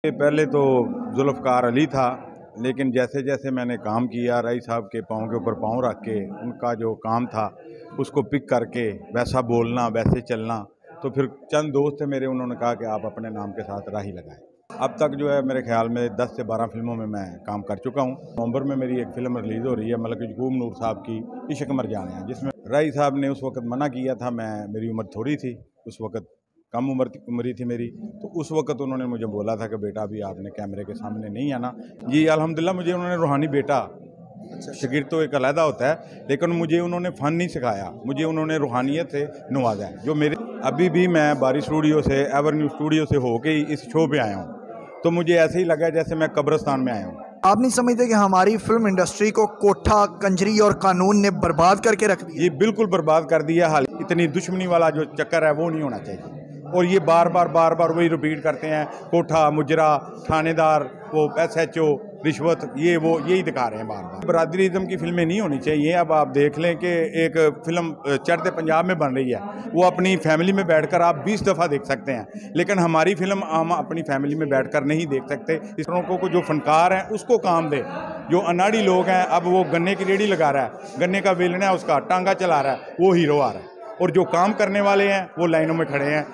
पहले तो जुल्फ़कार अली था, लेकिन जैसे जैसे मैंने काम किया रईस साहब के पाँव के ऊपर पाँव रख के उनका जो काम था उसको पिक करके वैसा बोलना वैसे चलना, तो फिर चंद दोस्त थे मेरे, उन्होंने कहा कि आप अपने नाम के साथ राही लगाएं। अब तक जो है मेरे ख्याल में 10 से 12 फिल्मों में मैं काम कर चुका हूँ। नवंबर में मेरी एक फ़िल्म रिलीज़ हो रही है मलक यकूब नूर साहब की इश्क मर जाने हैं, जिसमें रईस साहब ने उस वक़्त मना किया था। मेरी उम्र थोड़ी थी उस वक़्त, कम उम्र थी मेरी, तो उस वक़्त उन्होंने मुझे बोला था कि बेटा अभी आपने कैमरे के सामने नहीं आना। जी अल्हम्दुलिल्लाह, मुझे उन्होंने रूहानी बेटा, शागिर्द तो एक अलहदा होता है, लेकिन मुझे उन्होंने फ़न नहीं सिखाया, मुझे उन्होंने रूहानियत से नवाजा है। जो मेरे अभी भी मैं बारी स्टूडियो से, एवरन्यू स्टूडियो से होके ही इस शो पे आया हूँ, तो मुझे ऐसे ही लगा जैसे मैं कब्रिस्तान में आया हूँ। आप नहीं समझते कि हमारी फिल्म इंडस्ट्री को कोठा, कंजरी और कानून ने बर्बाद करके रख दिया? ये बिल्कुल बर्बाद कर दिया। हाल इतनी दुश्मनी वाला जो चक्कर है वो नहीं होना चाहिए, और ये बार बार वही रिपीट करते हैं। कोठा, मुजरा, थानेदार, वो SHO, रिश्वत, ये वो यही दिखा रहे हैं बार बार। बरादरीज़म की फिल्में नहीं होनी चाहिए। अब आप देख लें कि एक फिल्म चढ़ते पंजाब में बन रही है, वो अपनी फैमिली में बैठकर आप 20 दफ़ा देख सकते हैं, लेकिन हमारी फिल्म हम अपनी फैमिली में बैठकर नहीं देख सकते। इस तरह को जो फनकार हैं उसको काम दे। जो अनाड़ी लोग हैं, अब वो गन्ने की रेडी लगा रहा है, गन्ने का वेलना है, उसका टांगा चला रहा है, वो हीरो आ रहा है, और जो काम करने वाले हैं वो लाइनों में खड़े हैं।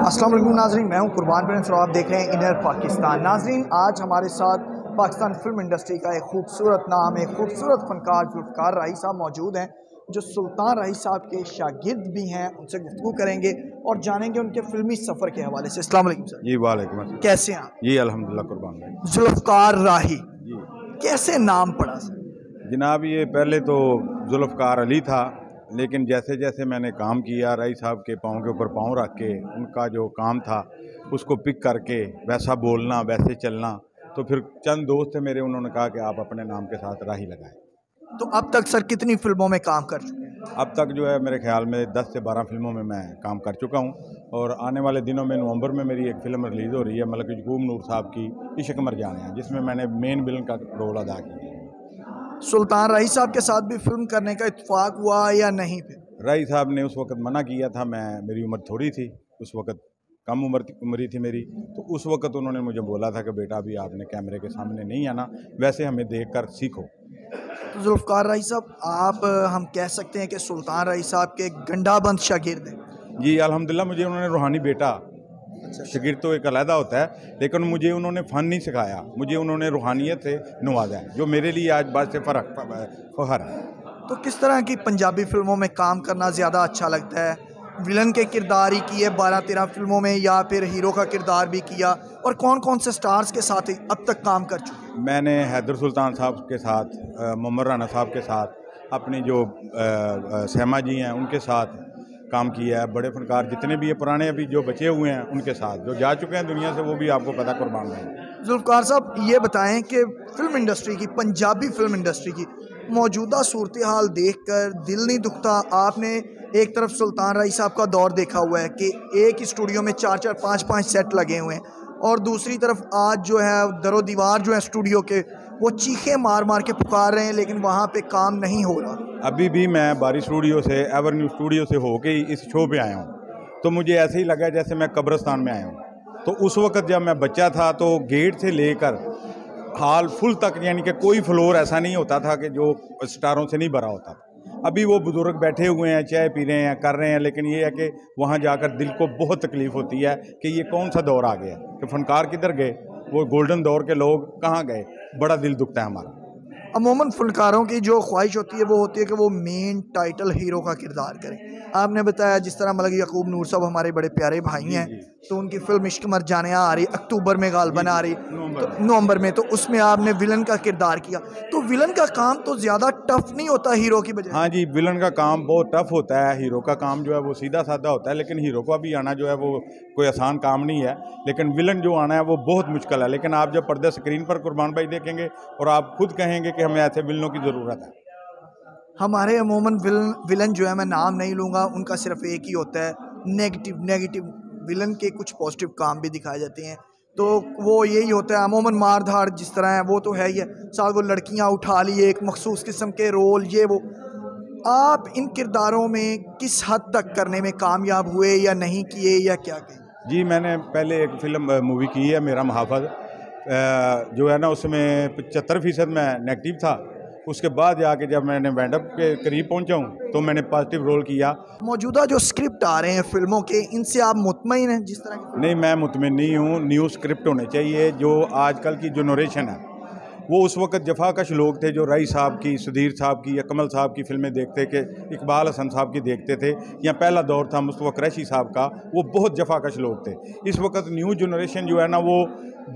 अस्सलाम वालेकुम नाज़रीन, मैं हूं कुर्बान प्रिंस और आप देख रहे हैं इनर पाकिस्तान। नाज़रीन, आज हमारे साथ पाकिस्तान फिल्म इंडस्ट्री का एक खूबसूरत नाम, एक खूबसूरत फनकार जुल्फ़कार राही साहब मौजूद हैं, जो सुल्तान राही साहब के शागिर्द भी हैं। उनसे गुफ्तगू करेंगे और जानेंगे उनके फिल्मी सफ़र के हवाले से। अस्सलाम वालेकुम सर। जी वालेकुम अस्सलाम। कैसे हैं आप? जी अल्हम्दुलिल्लाह कुर्बान भाई। जुल्फ़कार राही जी कैसे नाम पड़ा सर? जनाब, ये पहले तो जुल्फ़कार अली था, लेकिन जैसे जैसे मैंने काम किया रईस साहब के पाँव के ऊपर पाँव रख के उनका जो काम था उसको पिक करके वैसा बोलना वैसे चलना, तो फिर चंद दोस्त थे मेरे, उन्होंने कहा कि आप अपने नाम के साथ राही लगाएं। तो अब तक सर कितनी फिल्मों में काम कर चुके हैं? अब तक जो है मेरे ख्याल में 10 से 12 फिल्मों में मैं काम कर चुका हूँ, और आने वाले दिनों में नवंबर में मेरी एक फ़िल्म रिलीज़ हो रही है मलक यकूब नूर साहब की इश्क मर जाने हैं, जिसमें मैंने मेन विलन का रोल अदा किया है। सुल्तान राही साहब के साथ भी फिल्म करने का इत्तेफाक हुआ या नहीं? फिर रईस साहब ने उस वक़्त मना किया था। मेरी उम्र थोड़ी थी उस वक़्त, कम उम्र थी मेरी, तो उस वक़्त उन्होंने मुझे बोला था कि बेटा अभी आपने कैमरे के सामने नहीं आना, वैसे हमें देखकर सीखो। तो जुल्फ़कार राही साहब, आप हम कह सकते हैं कि सुल्तान राही साहब के गंडाबंद शागिर्द हैं? जी अल्हम्दुलिल्लाह, मुझे उन्होंने रूहानी बेटा, शागिर्द तो एक अलहदा होता है, लेकिन मुझे उन्होंने फ़न नहीं सिखाया, मुझे उन्होंने रूहानियत से नवाजा है, जो मेरे लिए आज बात से फ़ख्र है। तो किस तरह की पंजाबी फिल्मों में काम करना ज़्यादा अच्छा लगता है? विलन के किरदार ही किए 12-13 फिल्मों में, या फिर हीरो का किरदार भी किया? और कौन कौन से स्टार्स के साथ अब तक काम कर चुके हैं? मैंने हैदर सुल्तान साहब के साथ, मोहम्मद राना साहब के साथ, अपनी जो सहमा जी हैं उनके साथ काम किया है। बड़े फनकार जितने भी ये पुराने अभी जो बचे हुए हैं उनके साथ, जो जा चुके हैं दुनिया से, वो भी आपको पता कुर्बान है। जुल्फ़कार साहब, ये बताएं कि फिल्म इंडस्ट्री की, पंजाबी फिल्म इंडस्ट्री की मौजूदा सूरत हाल देख कर दिल नहीं दुखता? आपने एक तरफ सुल्तान राही साहब का दौर देखा हुआ है कि एक ही स्टूडियो में 4-4, 5-5 सेट लगे हुए हैं, और दूसरी तरफ आज जो है दरो दीवार जो है स्टूडियो के, वो चीखे मार मार के पुकार रहे हैं, लेकिन वहाँ पे काम नहीं हो रहा। अभी भी मैं बारी स्टूडियो से, एवरन्यू स्टूडियो से होके ही इस शो पे आया हूँ, तो मुझे ऐसे ही लगा जैसे मैं कब्रिस्तान में आया हूँ। तो उस वक़्त जब मैं बच्चा था तो गेट से लेकर हाल फुल तक, यानी कि कोई फ्लोर ऐसा नहीं होता था कि जो स्टारों से नहीं भरा होता था। अभी वो बुज़ुर्ग बैठे हुए हैं, चाय पी रहे हैं, कर रहे हैं, लेकिन ये है कि वहाँ जाकर दिल को बहुत तकलीफ़ होती है कि ये कौन सा दौर आ गया, कि फनकार किधर गए, वो गोल्डन दौर के लोग कहाँ गए। बड़ा दिल दुखता है हमारा। अमूमन फनकारों की जो ख्वाहिश होती है वो होती है कि वो मेन टाइटल हीरो का किरदार करें। आपने बताया जिस तरह मलक यकूब नूर साहब हमारे बड़े प्यारे भाई हैं, तो उनकी फिल्म इश्क मर जाने आ रही, अक्टूबर में गालबन आ रही, तो नवंबर में, तो उसमें आपने विलन का किरदार किया। तो विलन का काम तो ज़्यादा टफ नहीं होता हीरो की बजाय? हाँ जी, विलन का काम बहुत टफ होता है। हीरो का काम जो है वो सीधा साधा होता है, लेकिन हीरो को भी आना जो है वो कोई आसान काम नहीं है, लेकिन विलन जो आना है वो बहुत मुश्किल है। लेकिन आप जब पर्दे स्क्रीन पर कुर्बान भाई देखेंगे और आप खुद कहेंगे कि हमें ऐसे विलनों की ज़रूरत है। हमारे अमूमन विलन जो है, मैं नाम नहीं लूँगा, उनका सिर्फ एक ही होता है नेगेटिव। विलन के कुछ पॉजिटिव काम भी दिखाए जाते हैं, तो वो यही होता है अमूमन मार धाड़ जिस तरह है वो तो है ही है, साथ वो लड़कियां उठा ली, एक मखसूस किस्म के रोल, ये वो। आप इन किरदारों में किस हद तक करने में कामयाब हुए या नहीं किए या क्या कहें? जी, मैंने पहले एक फ़िल्म मूवी की है, मेरा मुहाफ़िज़, जो है ना उसमें 75% मैं नेगेटिव था। उसके बाद जाके जब मैंने वाइंड अप के करीब पहुंचा हूँ तो मैंने पॉजिटिव रोल किया। मौजूदा जो स्क्रिप्ट आ रहे हैं फिल्मों के, इनसे आप मुतमईन हैं जिस तरह की? नहीं, मैं मुतमिन नहीं हूँ। न्यू स्क्रिप्ट होने चाहिए। जो आजकल की जनरेशन है वो उस वक्त जफाकश लोग थे जो रई साहब की, सुधीर साहब की या कमल साहब की फिल्में देखते के, इकबाल हसन साहब की देखते थे, या पहला दौर था मुस्तफ़ा कुरैशी साहब का, वो बहुत जफाकश लोग थे। इस वक्त न्यू जनरेशन जो है ना वो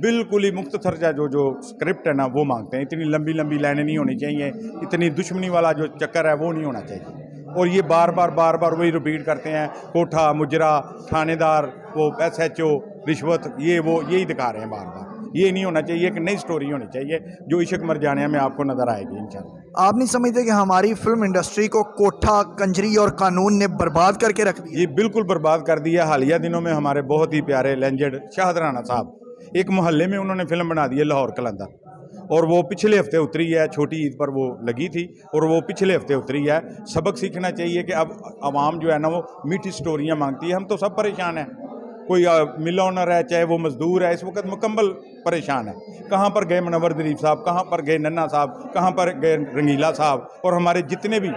बिल्कुल ही मुख्तसर जो स्क्रिप्ट है ना वो मांगते हैं। इतनी लंबी लंबी लाइनें नहीं होनी चाहिए, इतनी दुश्मनी वाला जो चक्कर है वो नहीं होना चाहिए। और ये बार बार वही रिपीट करते हैं, कोठा, मुजरा, थानेदार, वो SHO, रिश्वत, ये वो यही दिखा रहे हैं बार बार। ये नहीं होना चाहिए। एक नई स्टोरी होनी चाहिए जो इश्क मरजानिया में आपको नज़र आएगी इंशाल्लाह। आप नहीं समझते कि हमारी फिल्म इंडस्ट्री को कोठा, कंजरी और कानून ने बर्बाद करके रख दिया? ये बिल्कुल बर्बाद कर दिया। हालिया दिनों में हमारे बहुत ही प्यारे लेजेंड शाहद राणा साहब, एक मोहल्ले में उन्होंने फिल्म बना दी है लाहौर कलंदर, और वो पिछले हफ्ते उतरी है। छोटी ईद पर वो लगी थी और वो पिछले हफ्ते उतरी है। सबक सीखना चाहिए कि अब आवाम जो है ना वो मीठी स्टोरियाँ मांगती है। हम तो सब परेशान हैं, कोई मिल ओनर है चाहे वो मजदूर है, इस वक्त मुकम्मल परेशान है। कहाँ पर गए मुनव्वर ज़रीफ साहब, कहाँ पर गए नन्ना साहब, कहाँ पर गए रंगीला साहब, और हमारे जितने भी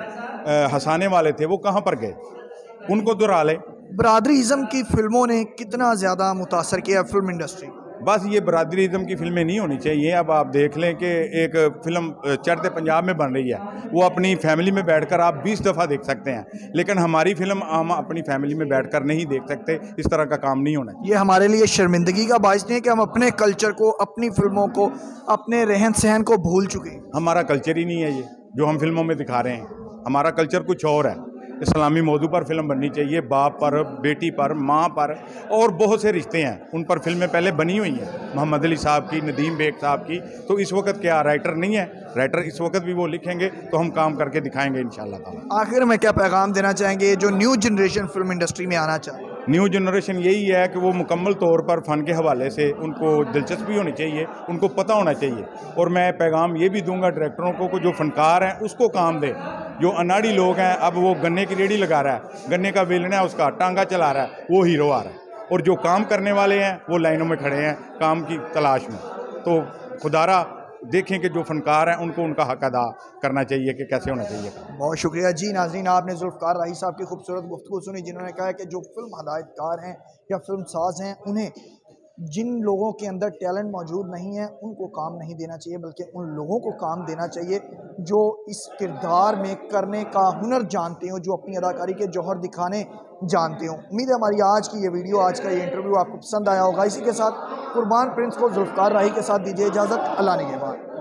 हंसाने वाले थे वो कहाँ पर गए, उनको दोहरा लें। बरादरीज़म की फिल्मों ने कितना ज़्यादा मुतासर किया फिल्म इंडस्ट्री? बस ये बरादरीज़म की फिल्में नहीं होनी चाहिए। अब आप देख लें कि एक फ़िल्म चढ़ते पंजाब में बन रही है, वो अपनी फैमिली में बैठकर आप 20 दफ़ा देख सकते हैं, लेकिन हमारी फिल्म हम अपनी फैमिली में बैठकर नहीं देख सकते। इस तरह का काम नहीं होना चाहिए। ये हमारे लिए शर्मिंदगी का बायस नहीं है कि हम अपने कल्चर को, अपनी फिल्मों को, अपने रहन सहन को भूल चुके हैं? हमारा कल्चर ही नहीं है ये जो हम फिल्मों में दिखा रहे हैं। हमारा कल्चर कुछ और है। इस्लामी मौजू पर फिल्म बननी चाहिए, बाप पर, बेटी पर, माँ पर, और बहुत से रिश्ते हैं उन पर फिल्में पहले बनी हुई हैं, मोहम्मद अली साहब की, नदीम बेग साहब की। तो इस वक्त क्या राइटर नहीं है? राइटर इस वक्त भी वो लिखेंगे तो हम काम करके दिखाएंगे इंशाल्लाह ताला। आखिर में क्या पैगाम देना चाहेंगे जो न्यू जनरेशन फिल्म इंडस्ट्री में आना चाहे? न्यू जनरेशन यही है कि वो मुकम्मल तौर पर फ़न के हवाले से उनको दिलचस्पी होनी चाहिए, उनको पता होना चाहिए। और मैं पैगाम ये भी दूंगा डायरेक्टरों को जो फ़नकार हैं उसको काम दे। जो अनाड़ी लोग हैं, अब वो गन्ने की रेडी लगा रहा है, गन्ने का बेलना है उसका, टांगा चला रहा है, वो हीरो आ रहा है, और जो काम करने वाले हैं वो लाइनों में खड़े हैं काम की तलाश में। तो खुदारा देखें कि जो फ़नकार हैं उनको उनका हक अदा करना चाहिए कि कैसे होना चाहिए। बहुत शुक्रिया जी। नाज़रीन, आपने जुल्फ़कार राही साहब की खूबसूरत गुफ्तगू सुनी, जिन्होंने कहा है कि जो फिल्म हदायतकार हैं या फिल्म साज हैं, उन्हें जिन लोगों के अंदर टैलेंट मौजूद नहीं है उनको काम नहीं देना चाहिए, बल्कि उन लोगों को काम देना चाहिए जो इस किरदार में करने का हुनर जानते हो, जो अपनी अदाकारी के जौहर दिखाने जानते हो। उम्मीद है हमारी आज की ये वीडियो, आज का ये इंटरव्यू आपको पसंद आया होगा। इसी के साथ कुर्बान प्रिंस को जुल्फ़कार राही के साथ दीजिए इजाज़त। अल्लाह निगहबान।